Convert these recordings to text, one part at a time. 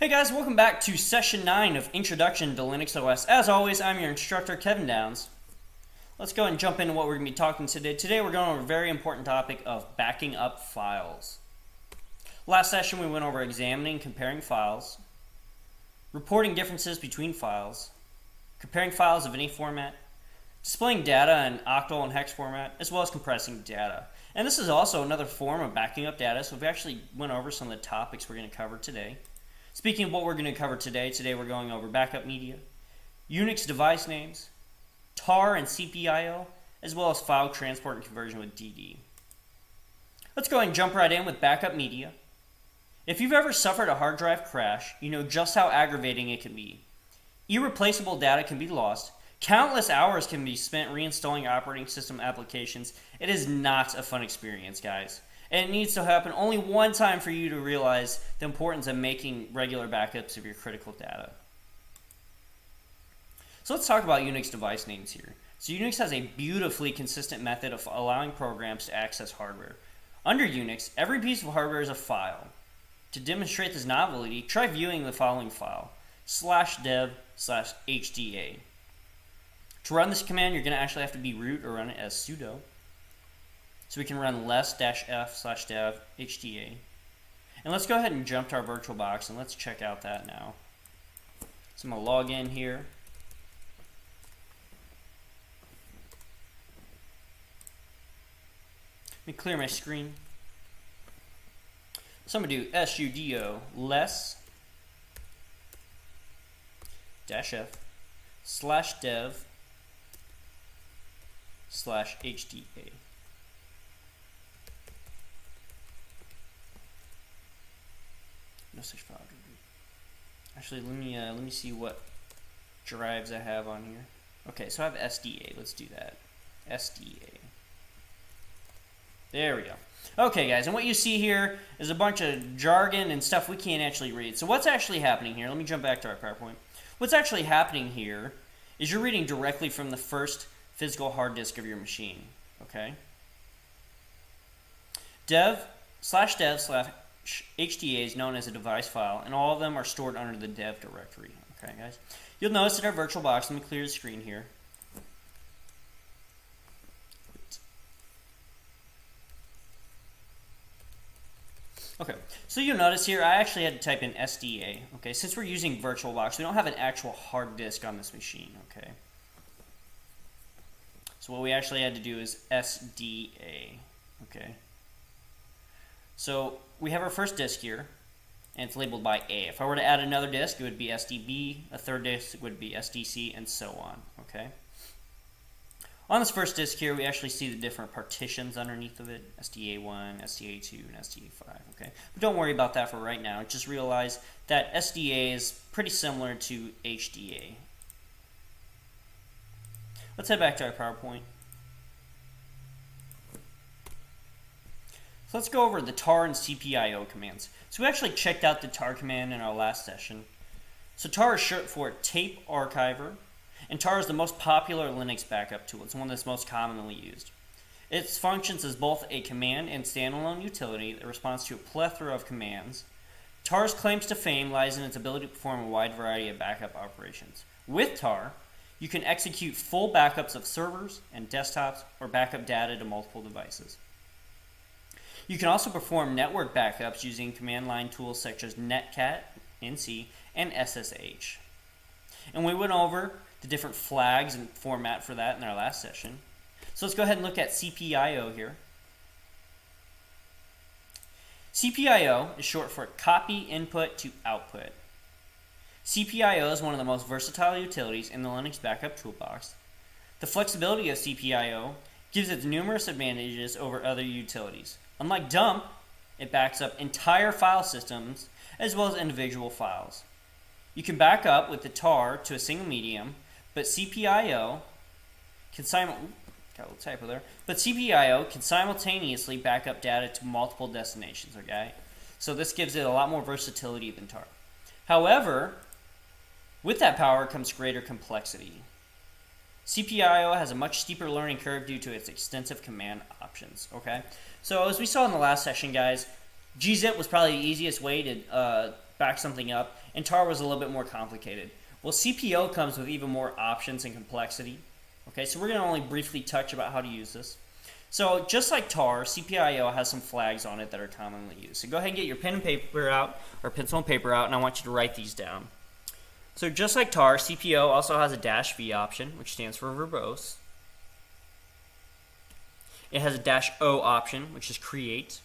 Hey guys, welcome back to session 9 of Introduction to Linux OS. As always, I'm your instructor, Kevin Downs. Let's go and jump into what we're going to be talking today. Today we're going over a very important topic of backing up files. Last session we went over examining and comparing files, reporting differences between files, comparing files of any format, displaying data in octal and hex format, as well as compressing data. And this is also another form of backing up data, so we actually went over some of the topics we're going to cover today. Speaking of what we're going to cover today we're going over backup media, UNIX device names, tar and cpio, as well as file transport and conversion with DD. Let's go ahead and jump right in with backup media. If you've ever suffered a hard drive crash, you know just how aggravating it can be. Irreplaceable data can be lost. Countless hours can be spent reinstalling operating system applications. It is not a fun experience, guys. And it needs to happen only one time for you to realize the importance of making regular backups of your critical data. So let's talk about UNIX device names here. So UNIX has a beautifully consistent method of allowing programs to access hardware. Under UNIX, every piece of hardware is a file. To demonstrate this novelty, try viewing the following file, /dev/hda. To run this command, you're going to actually have to be root or run it as sudo. So we can run less-f/dev hda. And let's go ahead and jump to our VirtualBox and let's check out that now. So I'm going to log in here. Let me clear my screen. So I'm going to do sudo less-f/dev/hda. No such file. Actually, let me see what drives I have on here. Okay, so I have SDA. Let's do that. SDA. There we go. Okay, guys, and what you see here is a bunch of jargon and stuff we can't actually read. So what's actually happening here? Let me jump back to our PowerPoint. What's actually happening here is you're reading directly from the first physical hard disk of your machine. Okay. Dev/dev/HDA is known as a device file, and all of them are stored under the dev directory. Okay, guys. You'll notice in our VirtualBox, let me clear the screen here. Okay, so you'll notice here I actually had to type in SDA. Okay, since we're using VirtualBox, we don't have an actual hard disk on this machine. Okay. So what we actually had to do is SDA. Okay. So we have our first disk here, and it's labeled by A. If I were to add another disk, it would be SDB, a third disk would be SDC, and so on. Okay. On this first disk here, we actually see the different partitions underneath of it, SDA1, SDA2, and SDA5. Okay. But don't worry about that for right now. Just realize that SDA is pretty similar to HDA. Let's head back to our PowerPoint. So let's go over the tar and cpio commands. So we actually checked out the tar command in our last session. So tar is short for tape archiver, and tar is the most popular Linux backup tool. It's one that's most commonly used. It functions as both a command and standalone utility that responds to a plethora of commands. Tar's claims to fame lies in its ability to perform a wide variety of backup operations. With tar, you can execute full backups of servers and desktops or backup data to multiple devices. You can also perform network backups using command line tools such as netcat, NC, and SSH. And we went over the different flags and format for that in our last session. So let's go ahead and look at cpio here. cpio is short for copy input to output. cpio is one of the most versatile utilities in the Linux backup toolbox. The flexibility of cpio gives it numerous advantages over other utilities. Unlike dump, it backs up entire file systems as well as individual files. You can back up with the tar to a single medium, but cpio can simultaneously back up data to multiple destinations. Okay, so this gives it a lot more versatility than tar. However, with that power comes greater complexity. cpio has a much steeper learning curve due to its extensive command options. Okay, so as we saw in the last session, guys, gzip was probably the easiest way to back something up, and tar was a little bit more complicated. Well, cpio comes with even more options and complexity. Okay, so we're going to only briefly touch about how to use this. So just like tar, cpio has some flags on it that are commonly used. So go ahead and get your pen and paper out, or pencil and paper out, and I want you to write these down. So just like tar, cpio also has a -v option, which stands for verbose. It has a -o option, which is create.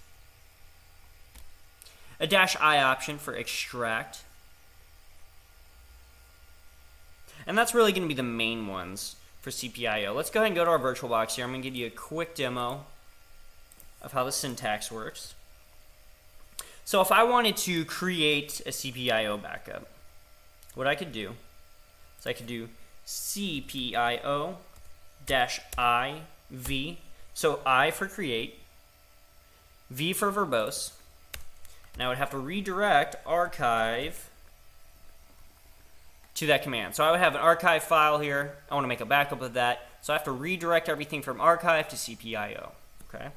A -i option for extract. And that's really going to be the main ones for cpio. Let's go ahead and go to our VirtualBox here. I'm going to give you a quick demo of how the syntax works. So if I wanted to create a cpio backup, what I could do is I could do cpio-iv. So I for create, V for verbose, and I would have to redirect archive to that command. So I would have an archive file here. I want to make a backup of that. So I have to redirect everything from archive to cpio. Okay.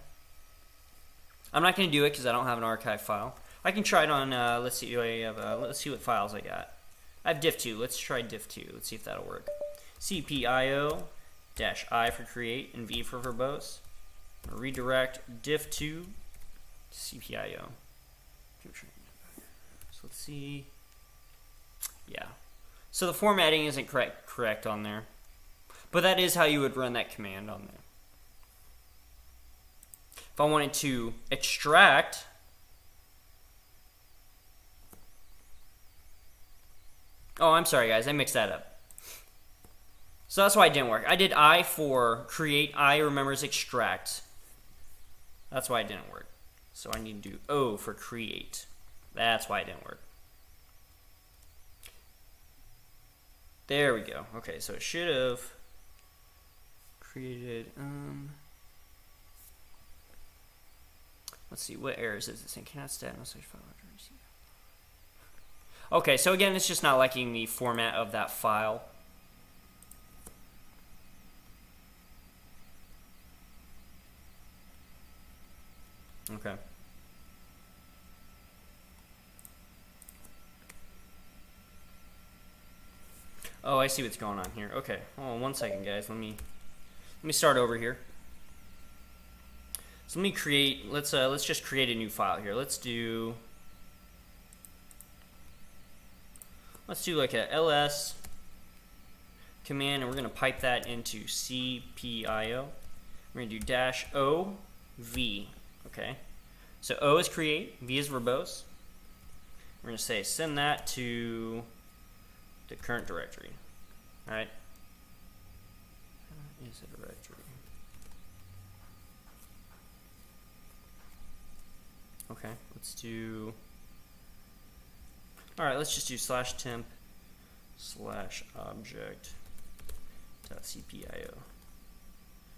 I'm not going to do it because I don't have an archive file. I can try it on. Let's see. Let's see what files I got. I have diff2. Let's try diff2. Let's see if that'll work. cpio-i for create and V for verbose. Redirect diff2 to cpio. So let's see. Yeah. So the formatting isn't correct on there. But that is how you would run that command on there. If I wanted to extract, oh, I'm sorry guys, I mixed that up. So that's why it didn't work. I did I for create, I remembers extract. That's why it didn't work. So I need to do O for create. That's why it didn't work. There we go. Okay, so it should have created, let's see, what errors is this in? Cannot stat no such file. Okay, so again, it's just not liking the format of that file. Okay. Oh, I see what's going on here. Okay, hold on 1 second, guys. Let me start over here. So let me create. Let's just create a new file here. Let's do like a ls command, and we're going to pipe that into cpio. We're going to do -o-v. Okay, so O is create, V is verbose. We're going to say send that to the current directory. All right, is a directory. Okay, let's do. All right, let's just do /temp/object.cpio.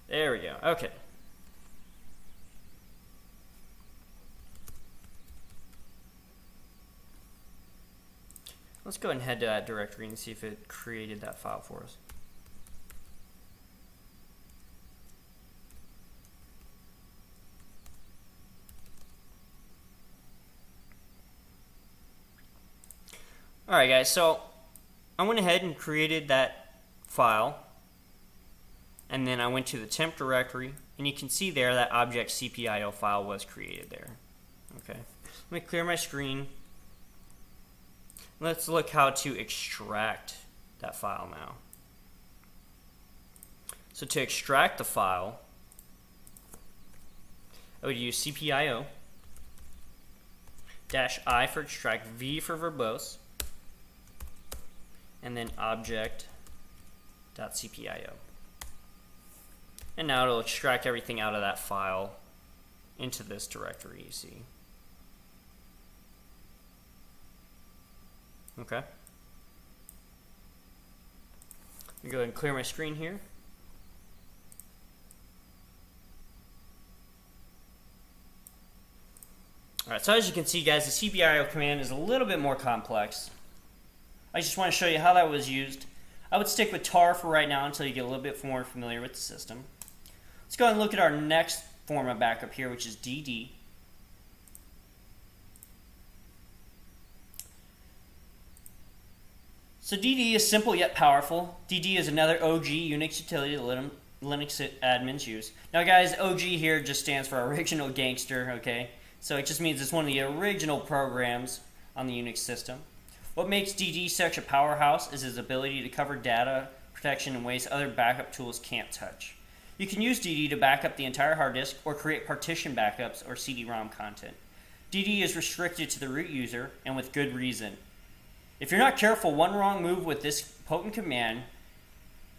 There we go. Okay. Let's go ahead and head to that directory and see if it created that file for us. Alright guys, so I went ahead and created that file, and then I went to the temp directory, and you can see there that object cpio file was created there. Okay, let me clear my screen. Let's look how to extract that file now. So to extract the file, I would use cpio -i for extract, V for verbose, and then object.cpio. And now it'll extract everything out of that file into this directory, you see. Okay. Let me go ahead and clear my screen here. Alright, so as you can see guys, the cpio command is a little bit more complex. I just want to show you how that was used. I would stick with tar for right now until you get a little bit more familiar with the system. Let's go ahead and look at our next form of backup here, which is DD. So DD is simple yet powerful. DD is another OG Unix utility that Linux admins use. Now guys, OG here just stands for original gangster, okay? So it just means it's one of the original programs on the Unix system. What makes DD such a powerhouse is its ability to cover data protection in ways other backup tools can't touch. You can use DD to back up the entire hard disk or create partition backups or CD-ROM content. DD is restricted to the root user, and with good reason. If you're not careful, one wrong move with this potent command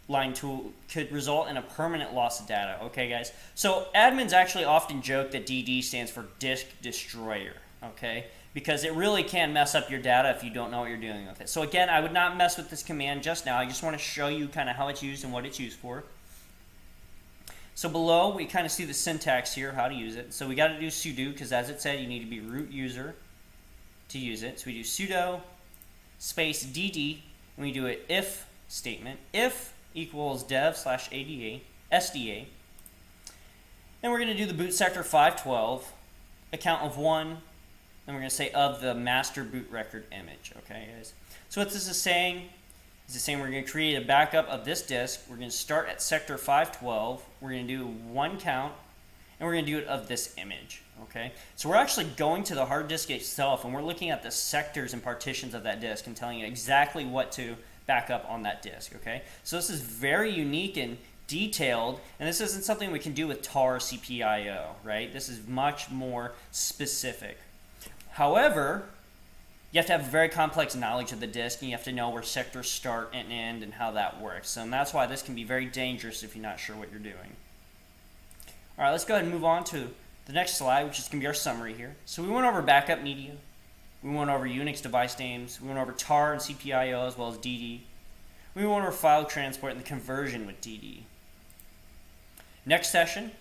line tool could result in a permanent loss of data. Okay, guys? So admins actually often joke that DD stands for disk destroyer, okay? Because it really can mess up your data if you don't know what you're doing with it. So again, I would not mess with this command just now. I just want to show you kind of how it's used and what it's used for. So below, we kind of see the syntax here, how to use it. So we got to do sudo, because as it said, you need to be root user to use it. So we do sudo space dd, and we do an if statement. If equals dev/ada, SDA. Then we're going to do the boot sector 512, account of 1, and we're going to say of the master boot record image. Okay, guys? So what this is saying we're going to create a backup of this disk. We're going to start at sector 512. We're going to do one count, and we're going to do it of this image. Okay, so we're actually going to the hard disk itself, and we're looking at the sectors and partitions of that disk and telling you exactly what to back up on that disk. Okay, so this is very unique and detailed, and this isn't something we can do with tar cpio, right? This is much more specific. However, you have to have very complex knowledge of the disk, and you have to know where sectors start and end and how that works. And that's why this can be very dangerous if you're not sure what you're doing. All right, let's go ahead and move on to the next slide, which is going to be our summary here. So we went over backup media. We went over Unix device names. We went over tar and cpio as well as DD. We went over file transport and the conversion with DD. Next session,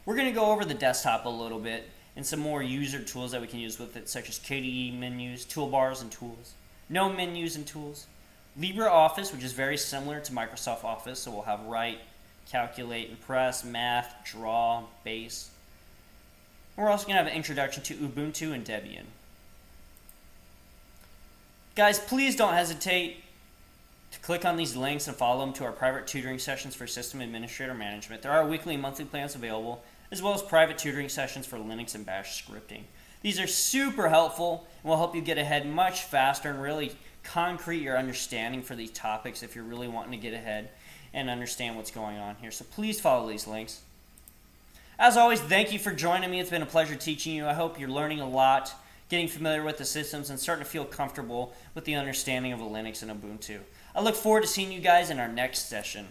we're going to go over the desktop a little bit and some more user tools that we can use with it, such as KDE menus, toolbars, and tools. No menus and tools. LibreOffice, which is very similar to Microsoft Office, so we'll have write, calculate, impress, math, draw, base. And we're also going to have an introduction to Ubuntu and Debian. Guys, please don't hesitate to click on these links and follow them to our private tutoring sessions for system administrator management. There are weekly and monthly plans available, as well as private tutoring sessions for Linux and Bash scripting. These are super helpful and will help you get ahead much faster and really concrete your understanding for these topics if you're really wanting to get ahead and understand what's going on here. So please follow these links. As always, thank you for joining me. It's been a pleasure teaching you. I hope you're learning a lot, getting familiar with the systems, and starting to feel comfortable with the understanding of Linux and Ubuntu. I look forward to seeing you guys in our next session.